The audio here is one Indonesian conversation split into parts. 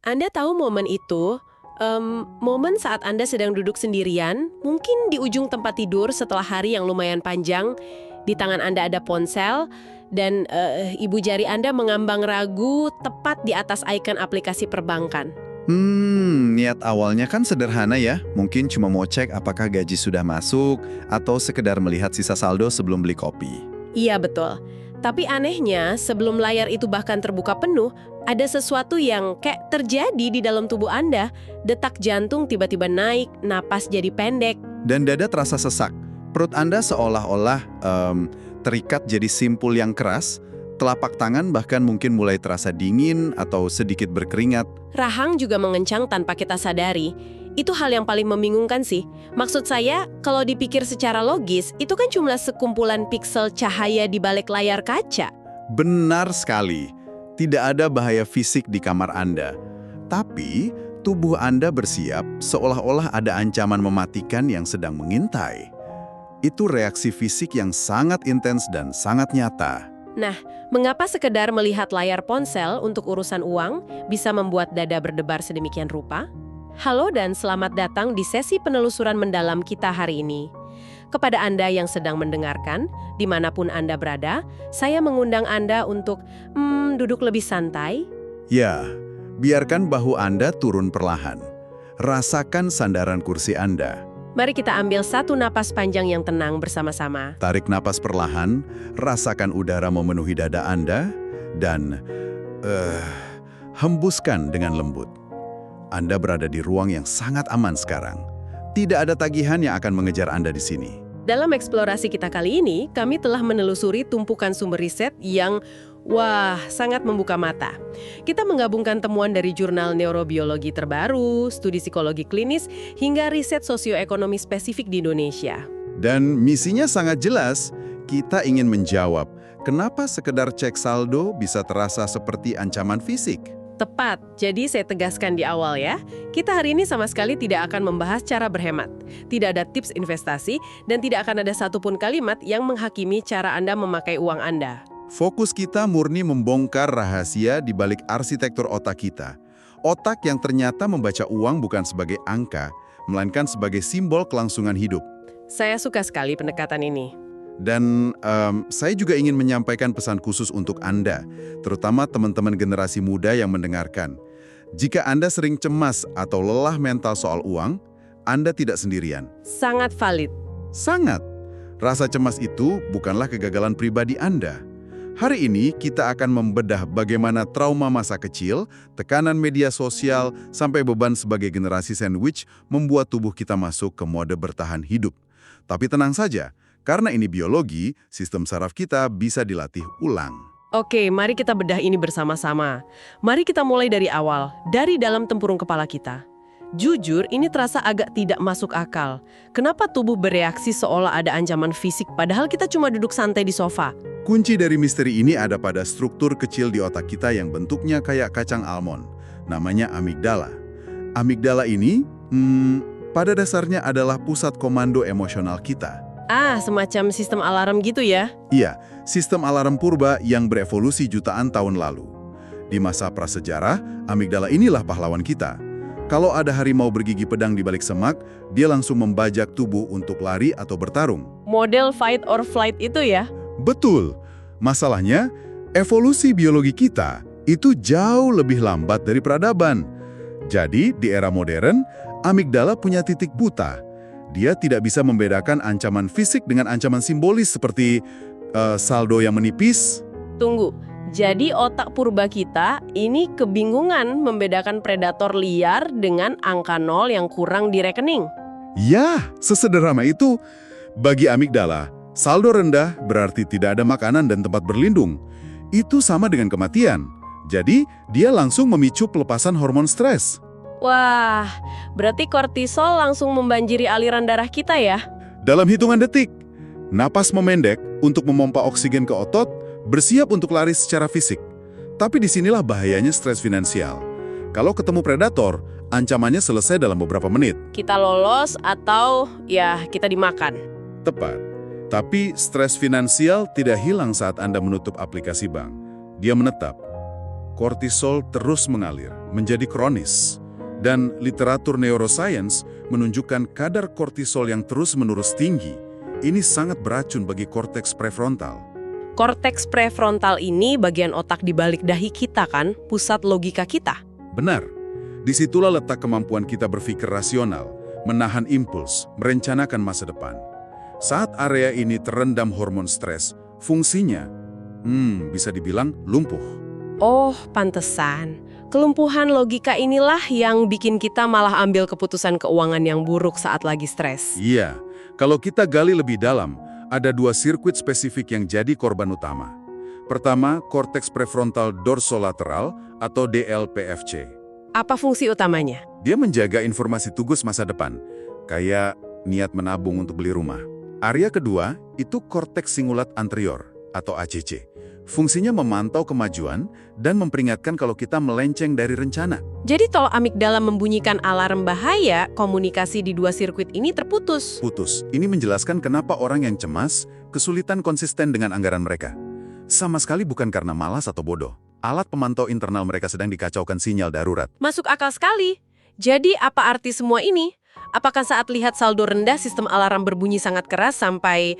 Anda tahu momen itu? Momen saat Anda sedang duduk sendirian, mungkin di ujung tempat tidur setelah hari yang lumayan panjang, di tangan Anda ada ponsel, dan ibu jari Anda mengambang ragu tepat di atas ikon aplikasi perbankan. Niat awalnya kan sederhana ya. Mungkin cuma mau cek apakah gaji sudah masuk, atau sekedar melihat sisa saldo sebelum beli kopi. Iya betul. Tapi anehnya, sebelum layar itu bahkan terbuka penuh, ada sesuatu yang kayak terjadi di dalam tubuh Anda. Detak jantung tiba-tiba naik, napas jadi pendek. Dan dada terasa sesak. Perut Anda seolah-olah terikat jadi simpul yang keras. Telapak tangan bahkan mungkin mulai terasa dingin atau sedikit berkeringat. Rahang juga mengencang tanpa kita sadari. Itu hal yang paling membingungkan sih. Maksud saya, kalau dipikir secara logis, itu kan cuma sekumpulan piksel cahaya di balik layar kaca. Benar sekali. Tidak ada bahaya fisik di kamar Anda. Tapi, tubuh Anda bersiap seolah-olah ada ancaman mematikan yang sedang mengintai. Itu reaksi fisik yang sangat intens dan sangat nyata. Nah, mengapa sekedar melihat layar ponsel untuk urusan uang bisa membuat dada berdebar sedemikian rupa? Halo dan selamat datang di sesi penelusuran mendalam kita hari ini. Kepada Anda yang sedang mendengarkan, dimanapun Anda berada, saya mengundang Anda untuk duduk lebih santai. Ya, biarkan bahu Anda turun perlahan. Rasakan sandaran kursi Anda. Mari kita ambil satu napas panjang yang tenang bersama-sama. Tarik napas perlahan, rasakan udara memenuhi dada Anda, dan hembuskan dengan lembut. Anda berada di ruang yang sangat aman sekarang. Tidak ada tagihan yang akan mengejar Anda di sini. Dalam eksplorasi kita kali ini, kami telah menelusuri tumpukan sumber riset yang, sangat membuka mata. Kita menggabungkan temuan dari jurnal neurobiologi terbaru, studi psikologi klinis, hingga riset sosioekonomi spesifik di Indonesia. Dan misinya sangat jelas, kita ingin menjawab, kenapa sekedar cek saldo bisa terasa seperti ancaman fisik? Tepat, jadi saya tegaskan di awal ya, kita hari ini sama sekali tidak akan membahas cara berhemat. Tidak ada tips investasi, dan tidak akan ada satupun kalimat yang menghakimi cara Anda memakai uang Anda. Fokus kita murni membongkar rahasia di balik arsitektur otak kita. Otak yang ternyata membaca uang bukan sebagai angka, melainkan sebagai simbol kelangsungan hidup. Saya suka sekali pendekatan ini. Dan saya juga ingin menyampaikan pesan khusus untuk Anda, terutama teman-teman generasi muda yang mendengarkan. Jika Anda sering cemas atau lelah mental soal uang, Anda tidak sendirian. Sangat valid. Sangat. Rasa cemas itu bukanlah kegagalan pribadi Anda. Hari ini kita akan membedah bagaimana trauma masa kecil, tekanan media sosial, sampai beban sebagai generasi sandwich membuat tubuh kita masuk ke mode bertahan hidup. Tapi tenang saja, karena ini biologi, sistem saraf kita bisa dilatih ulang. Oke, mari kita bedah ini bersama-sama. Mari kita mulai dari awal, dari dalam tempurung kepala kita. Jujur, ini terasa agak tidak masuk akal. Kenapa tubuh bereaksi seolah ada ancaman fisik, padahal kita cuma duduk santai di sofa? Kunci dari misteri ini ada pada struktur kecil di otak kita yang bentuknya kayak kacang almond. Namanya amigdala. Amigdala ini, pada dasarnya adalah pusat komando emosional kita. Semacam sistem alarm gitu ya? Iya, sistem alarm purba yang berevolusi jutaan tahun lalu. Di masa prasejarah, amigdala inilah pahlawan kita. Kalau ada harimau bergigi pedang di balik semak, dia langsung membajak tubuh untuk lari atau bertarung. Model fight or flight itu ya? Betul. Masalahnya, evolusi biologi kita itu jauh lebih lambat dari peradaban. Jadi, di era modern, amigdala punya titik buta. Dia tidak bisa membedakan ancaman fisik dengan ancaman simbolis seperti saldo yang menipis. Tunggu, jadi otak purba kita ini kebingungan membedakan predator liar dengan angka nol yang kurang di rekening. Ya, sesederhana itu. Bagi amigdala, saldo rendah berarti tidak ada makanan dan tempat berlindung. Itu sama dengan kematian. Jadi, dia langsung memicu pelepasan hormon stres. Wah, berarti kortisol langsung membanjiri aliran darah kita ya? Dalam hitungan detik, napas memendek untuk memompa oksigen ke otot, bersiap untuk lari secara fisik. Tapi disinilah bahayanya stres finansial. Kalau ketemu predator, ancamannya selesai dalam beberapa menit. Kita lolos atau ya kita dimakan. Tepat. Tapi stres finansial tidak hilang saat Anda menutup aplikasi bank. Dia menetap. Kortisol terus mengalir, menjadi kronis. Dan literatur neuroscience menunjukkan kadar kortisol yang terus-menerus tinggi. Ini sangat beracun bagi korteks prefrontal. Korteks prefrontal ini bagian otak di balik dahi kita kan, pusat logika kita. Benar. Disitulah letak kemampuan kita berpikir rasional, menahan impuls, merencanakan masa depan. Saat area ini terendam hormon stres, fungsinya, bisa dibilang lumpuh. Oh, pantesan. Kelumpuhan logika inilah yang bikin kita malah ambil keputusan keuangan yang buruk saat lagi stres. Iya, kalau kita gali lebih dalam, ada 2 sirkuit spesifik yang jadi korban utama. Pertama, korteks prefrontal dorsolateral atau DLPFC. Apa fungsi utamanya? Dia menjaga informasi tugas masa depan, kayak niat menabung untuk beli rumah. Area kedua, itu korteks singulat anterior atau ACC. Fungsinya memantau kemajuan dan memperingatkan kalau kita melenceng dari rencana. Jadi kalau amigdala membunyikan alarm bahaya, komunikasi di 2 sirkuit ini terputus. Putus. Ini menjelaskan kenapa orang yang cemas kesulitan konsisten dengan anggaran mereka. Sama sekali bukan karena malas atau bodoh. Alat pemantau internal mereka sedang dikacaukan sinyal darurat. Masuk akal sekali. Jadi apa arti semua ini? Apakah saat lihat saldo rendah sistem alarm berbunyi sangat keras sampai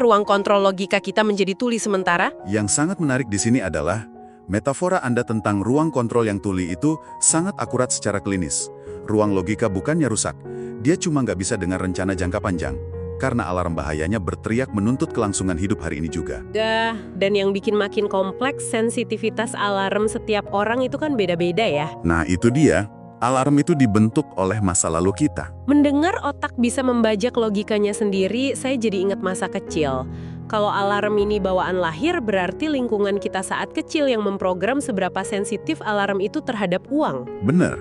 ruang kontrol logika kita menjadi tuli sementara? Yang sangat menarik di sini adalah metafora Anda tentang ruang kontrol yang tuli itu sangat akurat secara klinis. Ruang logika bukannya rusak, dia cuma nggak bisa dengar rencana jangka panjang. Karena alarm bahayanya berteriak menuntut kelangsungan hidup hari ini juga. Dan yang bikin makin kompleks, sensitivitas alarm setiap orang itu kan beda-beda ya. Nah itu dia. Alarm itu dibentuk oleh masa lalu kita. Mendengar otak bisa membajak logikanya sendiri, saya jadi ingat masa kecil. Kalau alarm ini bawaan lahir, berarti lingkungan kita saat kecil yang memprogram seberapa sensitif alarm itu terhadap uang. Benar.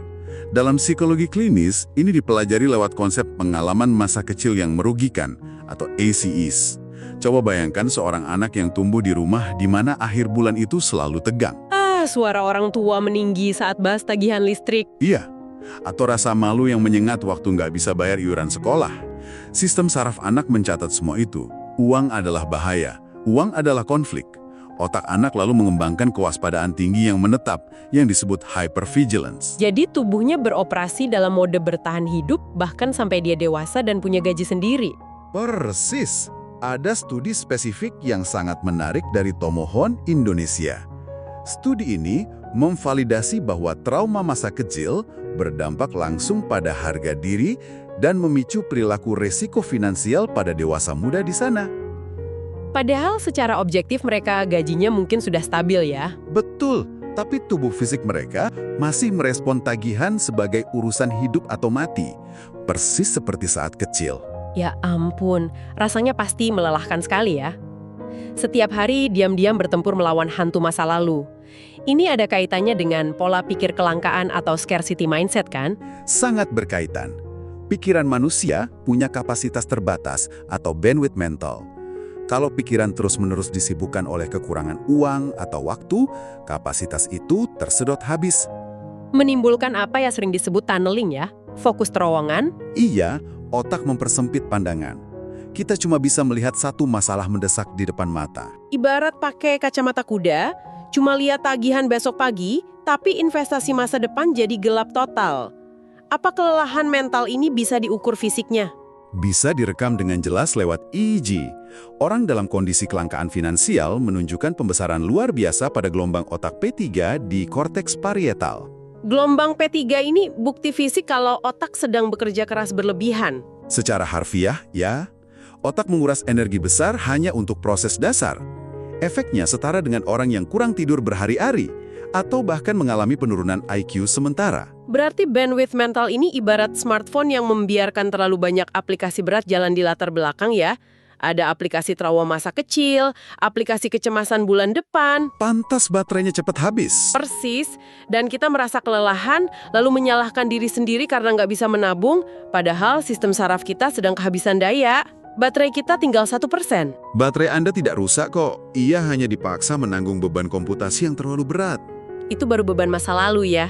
Dalam psikologi klinis, ini dipelajari lewat konsep pengalaman masa kecil yang merugikan, atau ACEs. Coba bayangkan seorang anak yang tumbuh di rumah di mana akhir bulan itu selalu tegang. Suara orang tua meninggi saat bahas tagihan listrik. Iya, atau rasa malu yang menyengat waktu nggak bisa bayar iuran sekolah. Sistem saraf anak mencatat semua itu. Uang adalah bahaya, uang adalah konflik. Otak anak lalu mengembangkan kewaspadaan tinggi yang menetap, yang disebut hypervigilance. Jadi tubuhnya beroperasi dalam mode bertahan hidup, bahkan sampai dia dewasa dan punya gaji sendiri. Persis. Ada studi spesifik yang sangat menarik dari Tomohon, Indonesia. Studi ini memvalidasi bahwa trauma masa kecil berdampak langsung pada harga diri dan memicu perilaku resiko finansial pada dewasa muda di sana. Padahal secara objektif mereka gajinya mungkin sudah stabil ya. Betul, tapi tubuh fisik mereka masih merespon tagihan sebagai urusan hidup atau mati, persis seperti saat kecil. Ya ampun, rasanya pasti melelahkan sekali ya. Setiap hari diam-diam bertempur melawan hantu masa lalu. Ini ada kaitannya dengan pola pikir kelangkaan atau scarcity mindset kan? Sangat berkaitan. Pikiran manusia punya kapasitas terbatas atau bandwidth mental. Kalau pikiran terus-menerus disibukkan oleh kekurangan uang atau waktu, kapasitas itu tersedot habis. Menimbulkan apa yang sering disebut tunneling ya? Fokus terowongan? Iya, otak mempersempit pandangan. Kita cuma bisa melihat satu masalah mendesak di depan mata. Ibarat pakai kacamata kuda, cuma lihat tagihan besok pagi, tapi investasi masa depan jadi gelap total. Apa kelelahan mental ini bisa diukur fisiknya? Bisa direkam dengan jelas lewat EEG. Orang dalam kondisi kelangkaan finansial menunjukkan pembesaran luar biasa pada gelombang otak P3 di korteks parietal. Gelombang P3 ini bukti fisik kalau otak sedang bekerja keras berlebihan. Secara harfiah, ya, otak menguras energi besar hanya untuk proses dasar. Efeknya setara dengan orang yang kurang tidur berhari-hari, atau bahkan mengalami penurunan IQ sementara. Berarti bandwidth mental ini ibarat smartphone yang membiarkan terlalu banyak aplikasi berat jalan di latar belakang ya. Ada aplikasi trauma masa kecil, aplikasi kecemasan bulan depan. Pantas baterainya cepat habis. Persis, dan kita merasa kelelahan, lalu menyalahkan diri sendiri karena nggak bisa menabung, padahal sistem saraf kita sedang kehabisan daya. Baterai kita tinggal 1%. Baterai Anda tidak rusak kok, ia hanya dipaksa menanggung beban komputasi yang terlalu berat. Itu baru beban masa lalu ya.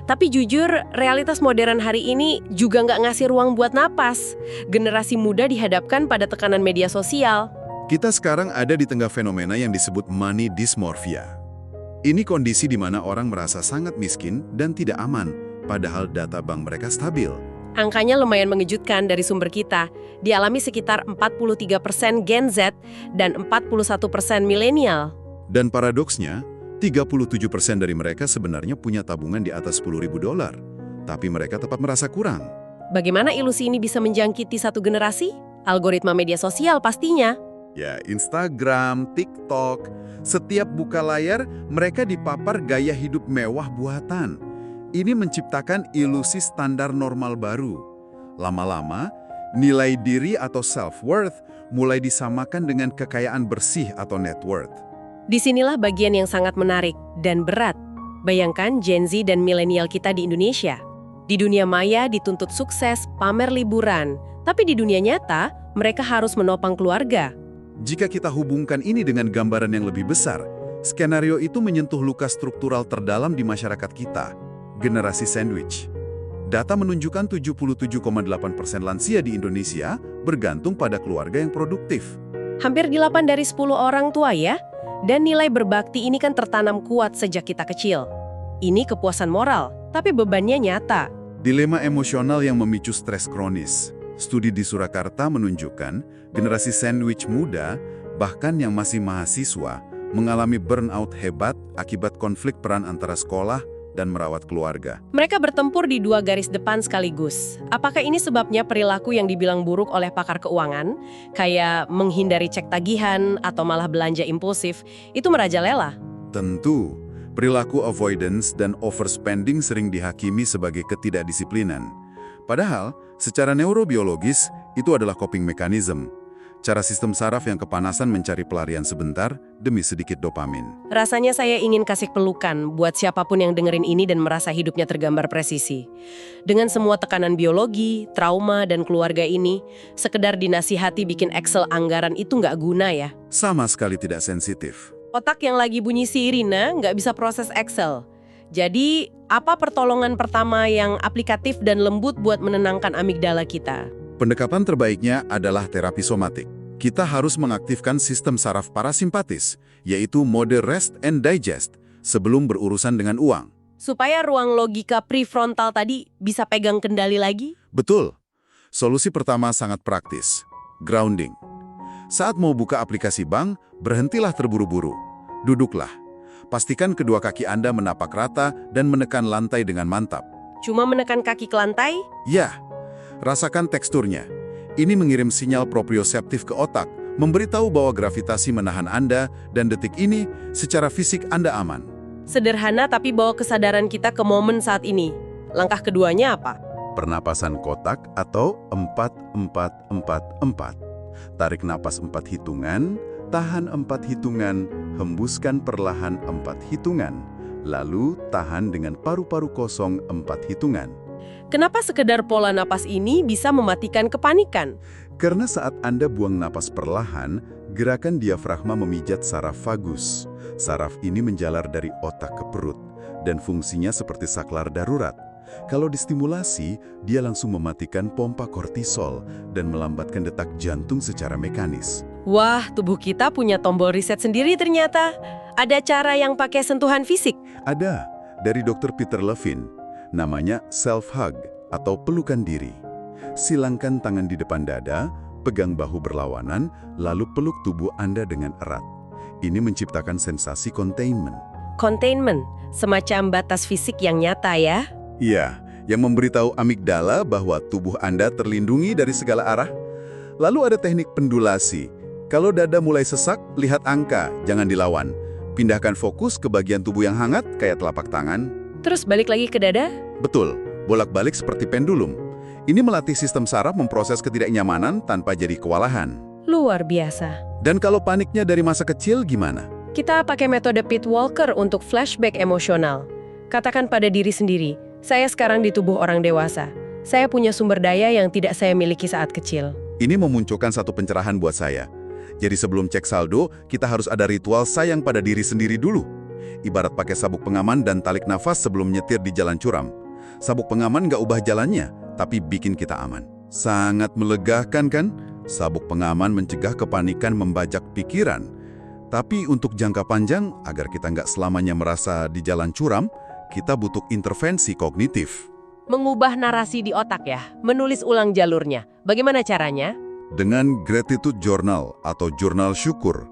Tapi jujur, realitas modern hari ini juga nggak ngasih ruang buat napas. Generasi muda dihadapkan pada tekanan media sosial. Kita sekarang ada di tengah fenomena yang disebut money dysmorphia. Ini kondisi di mana orang merasa sangat miskin dan tidak aman, padahal data bank mereka stabil. Angkanya lumayan mengejutkan dari sumber kita. Dialami sekitar 43% Gen Z dan 41% milenial. Dan paradoksnya, 37% dari mereka sebenarnya punya tabungan di atas $10.000, tapi mereka tetap merasa kurang. Bagaimana ilusi ini bisa menjangkiti satu generasi? Algoritma media sosial pastinya. Ya, Instagram, TikTok, setiap buka layar, mereka dipapar gaya hidup mewah buatan. Ini menciptakan ilusi standar normal baru. Lama-lama, nilai diri atau self-worth mulai disamakan dengan kekayaan bersih atau net worth. Disinilah bagian yang sangat menarik dan berat. Bayangkan Gen Z dan milenial kita di Indonesia. Di dunia maya dituntut sukses, pamer liburan. Tapi di dunia nyata, mereka harus menopang keluarga. Jika kita hubungkan ini dengan gambaran yang lebih besar, skenario itu menyentuh luka struktural terdalam di masyarakat kita, generasi sandwich. Data menunjukkan 77,8% lansia di Indonesia bergantung pada keluarga yang produktif. Hampir 8 dari 10 orang tua ya. Dan nilai berbakti ini kan tertanam kuat sejak kita kecil. Ini kepuasan moral, tapi bebannya nyata. Dilema emosional yang memicu stres kronis. Studi di Surakarta menunjukkan generasi sandwich muda, bahkan yang masih mahasiswa, mengalami burnout hebat akibat konflik peran antara sekolah dan merawat keluarga. Mereka bertempur di dua garis depan sekaligus. Apakah ini sebabnya perilaku yang dibilang buruk oleh pakar keuangan, kayak menghindari cek tagihan atau malah belanja impulsif, itu merajalela? Tentu, perilaku avoidance dan overspending sering dihakimi sebagai ketidakdisiplinan. Padahal, secara neurobiologis, itu adalah coping mechanism. Cara sistem saraf yang kepanasan mencari pelarian sebentar demi sedikit dopamin. Rasanya saya ingin kasih pelukan buat siapapun yang dengerin ini dan merasa hidupnya tergambar presisi. Dengan semua tekanan biologi, trauma, dan keluarga ini, sekedar dinasihati bikin Excel anggaran itu nggak guna ya. Sama sekali tidak sensitif. Otak yang lagi bunyi sirine nggak bisa proses Excel. Jadi, apa pertolongan pertama yang aplikatif dan lembut buat menenangkan amigdala kita? Pendekatan terbaiknya adalah terapi somatik. Kita harus mengaktifkan sistem saraf parasimpatis, yaitu mode rest and digest, sebelum berurusan dengan uang. Supaya ruang logika prefrontal tadi bisa pegang kendali lagi? Betul. Solusi pertama sangat praktis. Grounding. Saat mau buka aplikasi bank, berhentilah terburu-buru. Duduklah. Pastikan kedua kaki Anda menapak rata dan menekan lantai dengan mantap. Cuma menekan kaki ke lantai? Ya. Rasakan teksturnya. Ini mengirim sinyal proprioseptif ke otak, memberitahu bahwa gravitasi menahan Anda, dan detik ini, secara fisik Anda aman. Sederhana tapi bawa kesadaran kita ke momen saat ini. Langkah keduanya apa? Pernapasan kotak atau 4-4-4-4. Tarik napas 4 hitungan, tahan 4 hitungan, hembuskan perlahan 4 hitungan, lalu tahan dengan paru-paru kosong 4 hitungan. Kenapa sekedar pola napas ini bisa mematikan kepanikan? Karena saat Anda buang napas perlahan, gerakan diafragma memijat saraf vagus. Saraf ini menjalar dari otak ke perut, dan fungsinya seperti saklar darurat. Kalau distimulasi, dia langsung mematikan pompa kortisol dan melambatkan detak jantung secara mekanis. Wah, tubuh kita punya tombol reset sendiri ternyata. Ada cara yang pakai sentuhan fisik? Ada, dari Dr. Peter Levine. Namanya self-hug atau pelukan diri. Silangkan tangan di depan dada, pegang bahu berlawanan, lalu peluk tubuh Anda dengan erat. Ini menciptakan sensasi containment. Containment, semacam batas fisik yang nyata ya? Iya, yang memberitahu amigdala bahwa tubuh Anda terlindungi dari segala arah. Lalu ada teknik pendulasi. Kalau dada mulai sesak, lihat angka, jangan dilawan. Pindahkan fokus ke bagian tubuh yang hangat, kayak telapak tangan. Terus balik lagi ke dada? Betul, bolak-balik seperti pendulum. Ini melatih sistem saraf memproses ketidaknyamanan tanpa jadi kewalahan. Luar biasa. Dan kalau paniknya dari masa kecil gimana? Kita pakai metode Pete Walker untuk flashback emosional. Katakan pada diri sendiri, saya sekarang di tubuh orang dewasa. Saya punya sumber daya yang tidak saya miliki saat kecil. Ini memunculkan satu pencerahan buat saya. Jadi sebelum cek saldo, kita harus ada ritual sayang pada diri sendiri dulu. Ibarat pakai sabuk pengaman dan talik nafas sebelum nyetir di jalan curam. Sabuk pengaman nggak ubah jalannya, tapi bikin kita aman. Sangat melegakan kan? Sabuk pengaman mencegah kepanikan membajak pikiran. Tapi untuk jangka panjang, agar kita nggak selamanya merasa di jalan curam, kita butuh intervensi kognitif. Mengubah narasi di otak ya, menulis ulang jalurnya. Bagaimana caranya? Dengan gratitude journal atau jurnal syukur.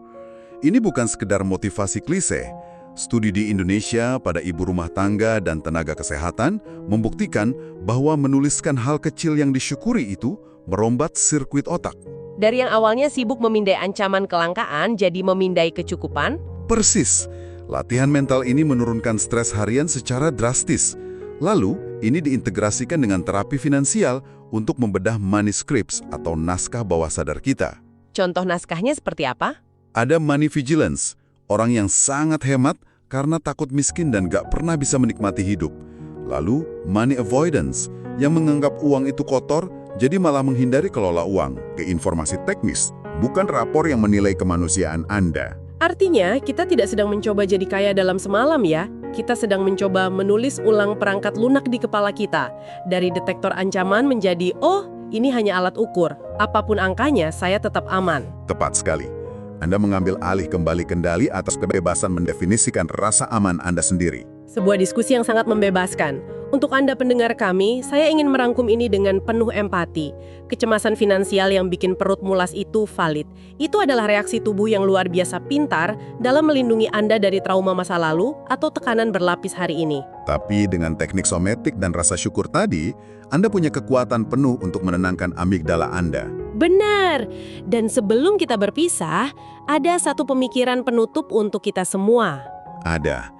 Ini bukan sekedar motivasi klise. Studi di Indonesia pada ibu rumah tangga dan tenaga kesehatan membuktikan bahwa menuliskan hal kecil yang disyukuri itu merombat sirkuit otak. Dari yang awalnya sibuk memindai ancaman kelangkaan jadi memindai kecukupan? Persis. Latihan mental ini menurunkan stres harian secara drastis. Lalu, ini diintegrasikan dengan terapi finansial untuk membedah money scripts atau naskah bawah sadar kita. Contoh naskahnya seperti apa? Ada money vigilance, orang yang sangat hemat karena takut miskin dan gak pernah bisa menikmati hidup. Lalu, money avoidance, yang menganggap uang itu kotor, jadi malah menghindari kelola uang. Ke informasi teknis, bukan rapor yang menilai kemanusiaan Anda. Artinya, kita tidak sedang mencoba jadi kaya dalam semalam ya. Kita sedang mencoba menulis ulang perangkat lunak di kepala kita. Dari detektor ancaman menjadi, oh, ini hanya alat ukur. Apapun angkanya, saya tetap aman. Tepat sekali. Anda mengambil alih kembali kendali atas kebebasan mendefinisikan rasa aman Anda sendiri. Sebuah diskusi yang sangat membebaskan. Untuk Anda pendengar kami, saya ingin merangkum ini dengan penuh empati. Kecemasan finansial yang bikin perut mulas itu valid. Itu adalah reaksi tubuh yang luar biasa pintar dalam melindungi Anda dari trauma masa lalu atau tekanan berlapis hari ini. Tapi dengan teknik somatik dan rasa syukur tadi, Anda punya kekuatan penuh untuk menenangkan amigdala Anda. Benar. Dan sebelum kita berpisah, ada satu pemikiran penutup untuk kita semua. Ada.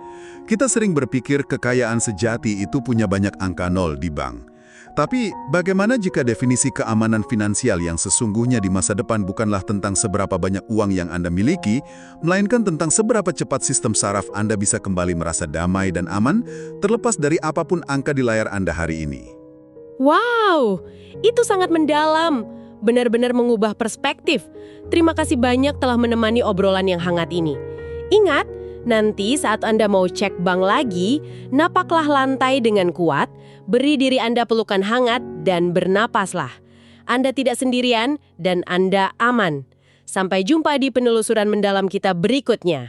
Kita sering berpikir kekayaan sejati itu punya banyak angka nol di bank. Tapi bagaimana jika definisi keamanan finansial yang sesungguhnya di masa depan bukanlah tentang seberapa banyak uang yang Anda miliki, melainkan tentang seberapa cepat sistem saraf Anda bisa kembali merasa damai dan aman, terlepas dari apapun angka di layar Anda hari ini. Wow, itu sangat mendalam. Benar-benar mengubah perspektif. Terima kasih banyak telah menemani obrolan yang hangat ini. Ingat, nanti saat Anda mau cek bank lagi, napaklah lantai dengan kuat, beri diri Anda pelukan hangat, dan bernapaslah. Anda tidak sendirian, dan Anda aman. Sampai jumpa di penelusuran mendalam kita berikutnya.